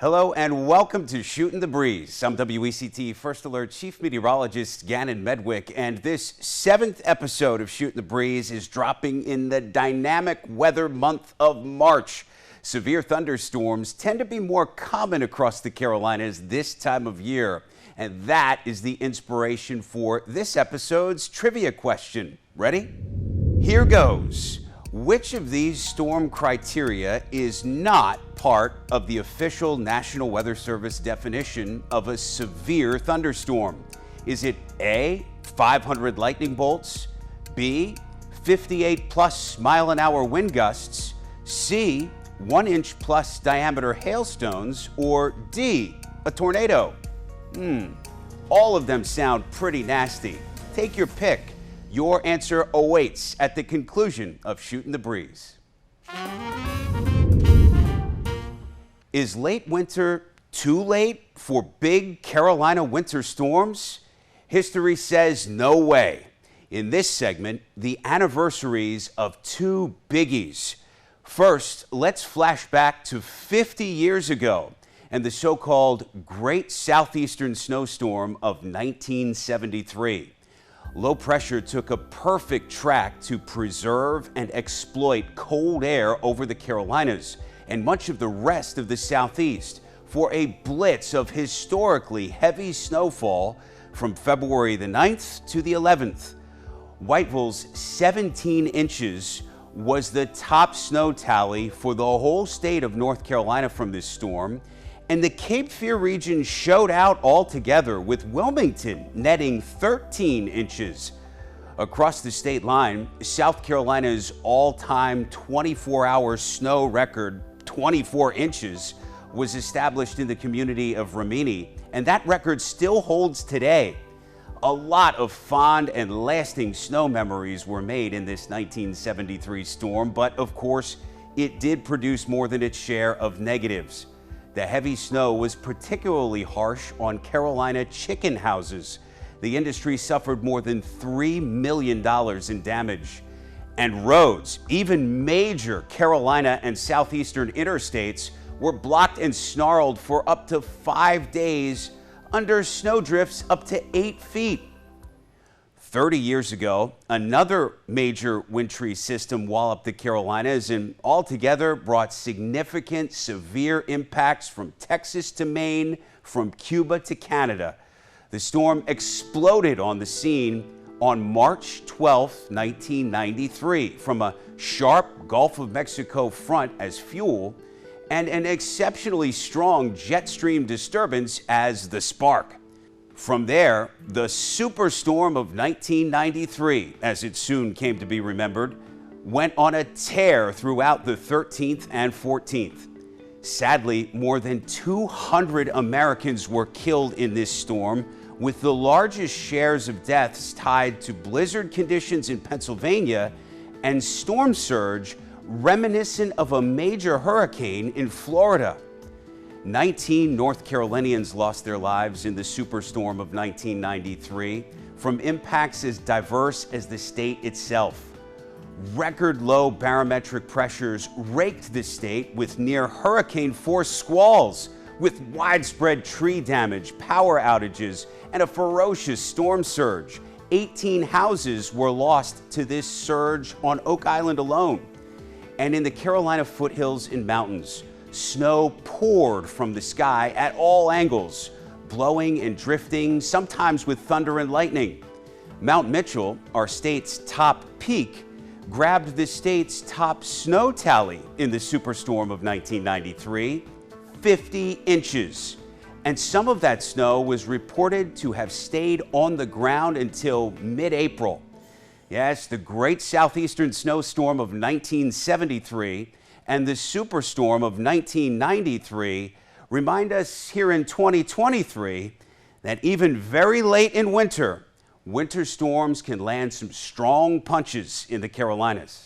Hello and welcome to Shootin' the Breeze. I'm WECT First Alert Chief Meteorologist Gannon, and this 7th episode of Shootin' the Breeze is dropping in the dynamic weather month of March. Severe thunderstorms tend to be more common across the Carolinas this time of year, and that is the inspiration for this episode's trivia question. Ready? Here goes. Which of these storm criteria is not part of the official National Weather Service definition of a severe thunderstorm? Is it A, 500 lightning bolts, B, 58+ mile-an-hour wind gusts, C, 1-inch plus diameter hailstones, or D, a tornado? All of them sound pretty nasty. Take your pick. Your answer awaits at the conclusion of Shootin' the Breeze. Is late winter too late for big Carolina winter storms? History says no way. In this segment, the anniversaries of two biggies. First, let's flash back to 50 years ago and the so-called Great Southeastern Snowstorm of 1973. Low pressure took a perfect track to preserve and exploit cold air over the Carolinas and much of the rest of the Southeast for a blitz of historically heavy snowfall from February the 9th to the 11th. Whiteville's 17 inches was the top snow tally for the whole state of North Carolina from this storm, and the Cape Fear region showed out altogether, with Wilmington netting 13 inches. Across the state line, South Carolina's all-time 24-hour snow record, 24 inches, was established in the community of Rimini, and that record still holds today. A lot of fond and lasting snow memories were made in this 1973 storm, but of course, it did produce more than its share of negatives. The heavy snow was particularly harsh on Carolina chicken houses. The industry suffered more than $3 million in damage. And roads, even major Carolina and southeastern interstates, were blocked and snarled for up to 5 days under snowdrifts up to 8 feet. 30 years ago, another major wintry system walloped the Carolinas and altogether brought significant, severe impacts from Texas to Maine, from Cuba to Canada. The storm exploded on the scene on March 12, 1993, from a sharp Gulf of Mexico front as fuel and an exceptionally strong jet stream disturbance as the spark. From there, the superstorm of 1993, as it soon came to be remembered, went on a tear throughout the 13th and 14th. Sadly, more than 200 Americans were killed in this storm, with the largest shares of deaths tied to blizzard conditions in Pennsylvania and storm surge reminiscent of a major hurricane in Florida. 19 North Carolinians lost their lives in the superstorm of 1993 from impacts as diverse as the state itself. Record low barometric pressures raked the state with near hurricane-force squalls, with widespread tree damage, power outages, and a ferocious storm surge. 18 houses were lost to this surge on Oak Island alone. And in the Carolina foothills and mountains, snow poured from the sky at all angles, blowing and drifting, sometimes with thunder and lightning. Mount Mitchell, our state's top peak, grabbed the state's top snow tally in the superstorm of 1993, 50 inches. And some of that snow was reported to have stayed on the ground until mid-April. Yes, the Great Southeastern Snowstorm of 1973 and the superstorm of 1993 remind us here in 2023 that even very late in winter, winter storms can land some strong punches in the Carolinas.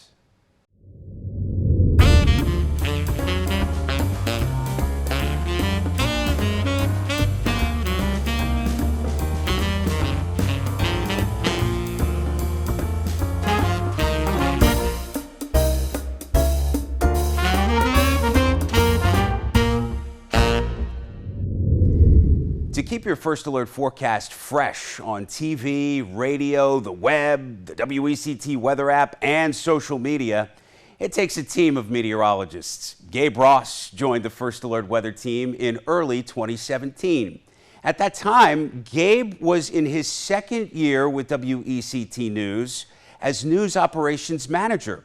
keep your First Alert forecast fresh on TV, radio, the web, the WECT weather app, and social media, it takes a team of meteorologists. Gabe Ross joined the First Alert weather team in early 2017. At that time, Gabe was in his second year with WECT News as news operations manager.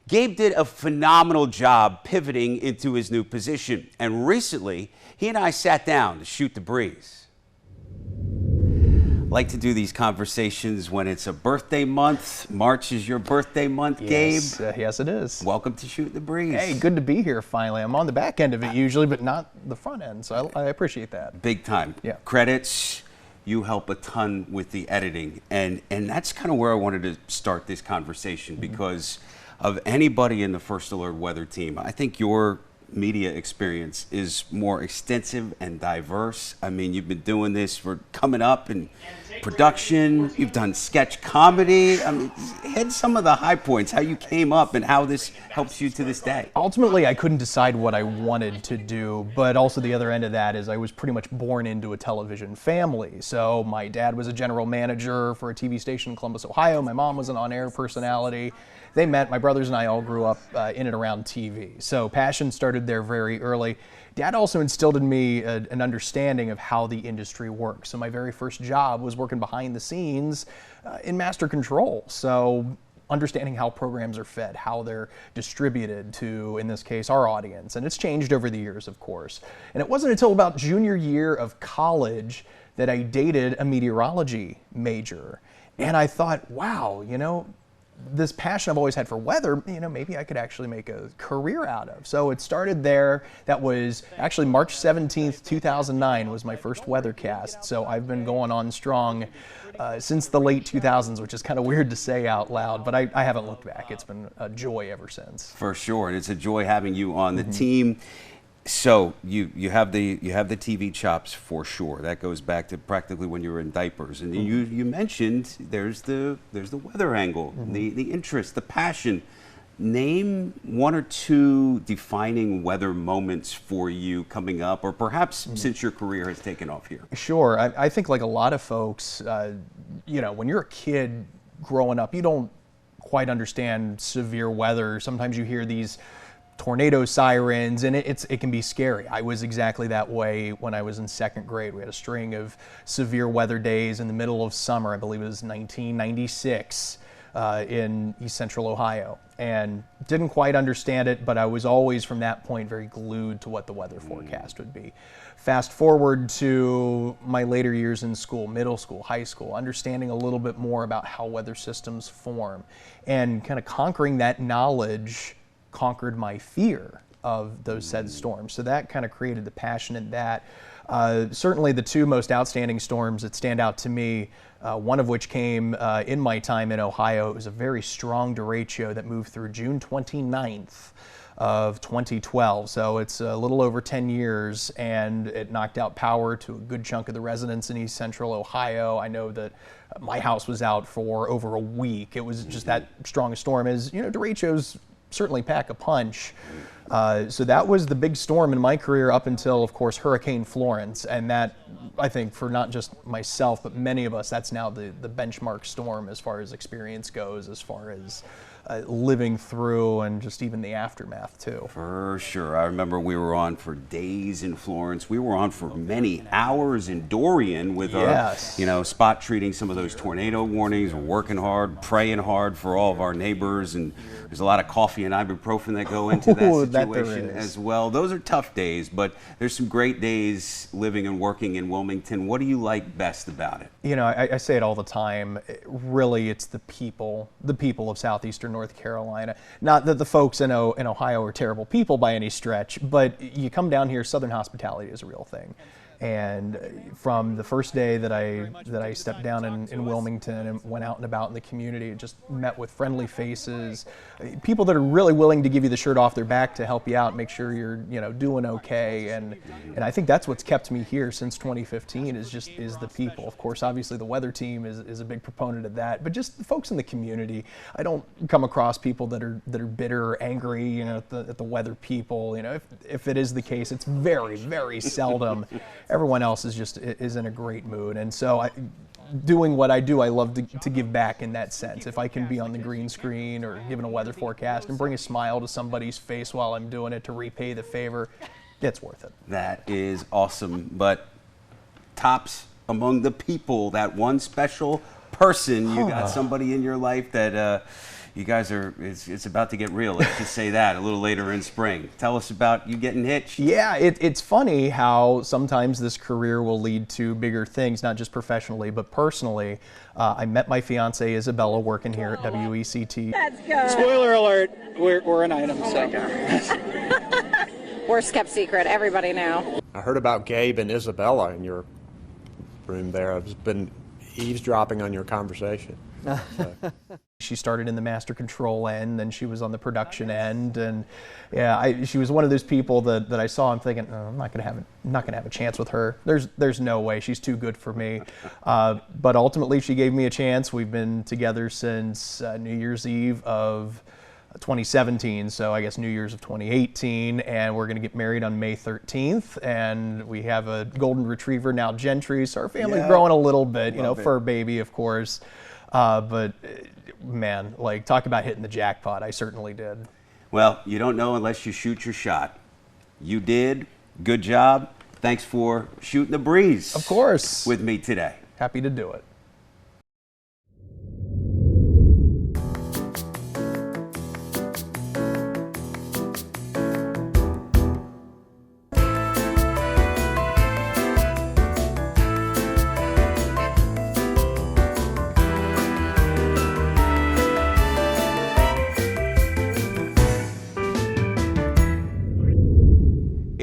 Gabe did a phenomenal job pivoting into his new position, and recently he and I sat down to shoot the breeze. Like to do these conversations when it's a birthday month. March is your birthday month, yes, Gabe. Yes, it is. Welcome to Shoot the Breeze. Hey, good to be here finally. I'm on the back end of it usually, but not the front end, so I appreciate that. Big time. Yeah. Credits. You help a ton with the editing, and that's kind of where I wanted to start this conversation because of anybody in the First Alert weather team. I think your media experience is more extensive and diverse. I mean, you've been doing this for coming up and production. You've done sketch comedy. I mean, hit some of the high points, how you came up and how this helps you to this day. Ultimately, I couldn't decide what I wanted to do, but also the other end of that is I was pretty much born into a television family. So my dad was a general manager for a TV station in Columbus, Ohio. My mom was an on-air personality. They met, my brothers and I all grew up in and around TV. So passion started there very early. Dad also instilled in me an understanding of how the industry works. So my very first job was working behind the scenes in master control. So understanding how programs are fed, how they're distributed to, in this case, our audience. And it's changed over the years, of course. And it wasn't until about junior year of college that I dated a meteorology major. And I thought, wow, you know, this passion I've always had for weather, you know, maybe I could actually make a career out of. So it started there. That was actually March 17th, 2009 was my first weathercast. So I've been going on strong since the late 2000s, which is kind of weird to say out loud, but I haven't looked back. It's been a joy ever since. For sure, and it's a joy having you on the team. So you have the TV chops for sure. That goes back to practically when you were in diapers. And you mentioned there's the weather angle, the interest, the passion. Name one or two defining weather moments for you coming up, or perhaps since your career has taken off here. Sure. I think like a lot of folks, you know, when you're a kid growing up, you don't quite understand severe weather. Sometimes you hear these tornado sirens, and it can be scary. I was exactly that way when I was in second grade. We had a string of severe weather days in the middle of summer. I believe it was 1996 in East Central Ohio, and didn't quite understand it, but I was always from that point very glued to what the weather forecast would be. Fast forward to my later years in school, middle school, high school, understanding a little bit more about how weather systems form, and kind of conquering that knowledge conquered my fear of those said storms. So that kind of created the passion in that. Certainly the two most outstanding storms that stand out to me, one of which came in my time in Ohio. It was a very strong derecho that moved through June 29th of 2012. So it's a little over 10 years, and it knocked out power to a good chunk of the residents in East Central Ohio. I know that my house was out for over a week. It was just that strong a storm. As you know, derechos certainly pack a punch. So that was the big storm in my career up until, of course, Hurricane Florence. And that, I think, for not just myself, but many of us, that's now the benchmark storm as far as experience goes, as far as living through and just even the aftermath, too. For sure. I remember we were on for days in Florence. We were on for many hours in Dorian with, you know, spot treating some of those tornado warnings. We're working hard, praying hard for all of our neighbors, and there's a lot of coffee and ibuprofen that go into that situation as well. Those are tough days, but there's some great days living and working in Wilmington. What do you like best about it? You know, I say it all the time. Really, it's the people of southeastern North Carolina. Not that the folks in Ohio are terrible people by any stretch, but you come down here, Southern hospitality is a real thing. And from the first day that I stepped down in Wilmington and went out and about in the community, just met with friendly faces, people that are really willing to give you the shirt off their back to help you out, make sure you're doing okay. And I think that's what's kept me here since 2015 is the people. Of course, obviously the weather team is a big proponent of that, but just the folks in the community. I don't come across people that are bitter or angry, at the weather people. If it is the case, it's very, very seldom. everyone else is in a great mood. And so doing what I do, I love to give back in that sense. If I can be on the green screen or giving a weather forecast and bring a smile to somebody's face while I'm doing it to repay the favor, it's worth it. That is awesome. But tops among the people, that one special person, you got somebody in your life that you guys it's about to get real. Let's just say that a little later in spring. Tell us about you getting hitched. Yeah, it's funny how sometimes this career will lead to bigger things, not just professionally, but personally. I met my fiance Isabella working here at WECT. Let's go. Spoiler alert, we're an item second. Worst kept secret, everybody now. I heard about Gabe and Isabella in your room there. I've been eavesdropping on your conversation. So. She started in the master control end, then she was on the production end, and yeah, she was one of those people that I saw. I'm thinking, oh, I'm not gonna have a chance with her. There's no way. She's too good for me. But ultimately, she gave me a chance. We've been together since New Year's Eve of 2017, so I guess New Year's of 2018, and we're going to get married on May 13th, and we have a golden retriever now, Gentry, so our family's growing a little bit, fur baby, of course. But man, like, talk about hitting the jackpot. I certainly did. Well, you don't know unless you shoot your shot. You did. Good job. Thanks for shooting the breeze. Of course. With me today. Happy to do it.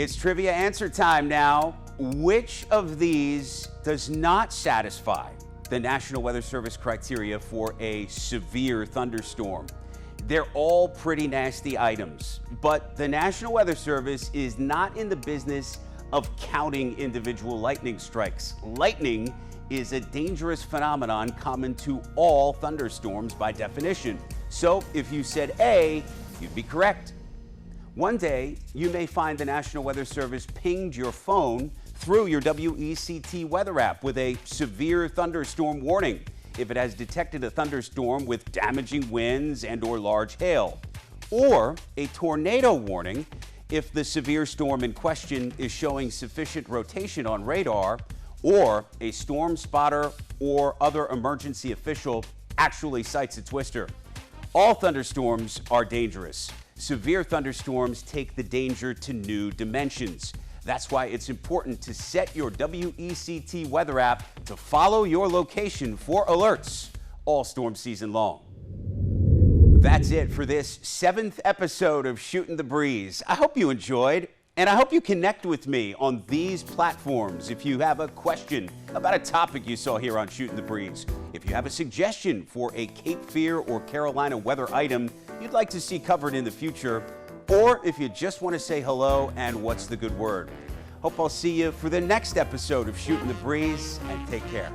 It's trivia answer time now. Which of these does not satisfy the National Weather Service criteria for a severe thunderstorm? They're all pretty nasty items, but the National Weather Service is not in the business of counting individual lightning strikes. Lightning is a dangerous phenomenon common to all thunderstorms by definition. So if you said A, you'd be correct. One day, you may find the National Weather Service pinged your phone through your WECT weather app with a severe thunderstorm warning if it has detected a thunderstorm with damaging winds and/or large hail, or a tornado warning if the severe storm in question is showing sufficient rotation on radar, or a storm spotter or other emergency official actually sights a twister. All thunderstorms are dangerous. Severe thunderstorms take the danger to new dimensions. That's why it's important to set your WECT weather app to follow your location for alerts all storm season long. That's it for this 7th episode of Shootin' the Breeze. I hope you enjoyed, and I hope you connect with me on these platforms if you have a question about a topic you saw here on Shootin' the Breeze. If you have a suggestion for a Cape Fear or Carolina weather item you'd like to see covered in the future, or if you just want to say hello and what's the good word. Hope I'll see you for the next episode of Shootin' the Breeze, and take care.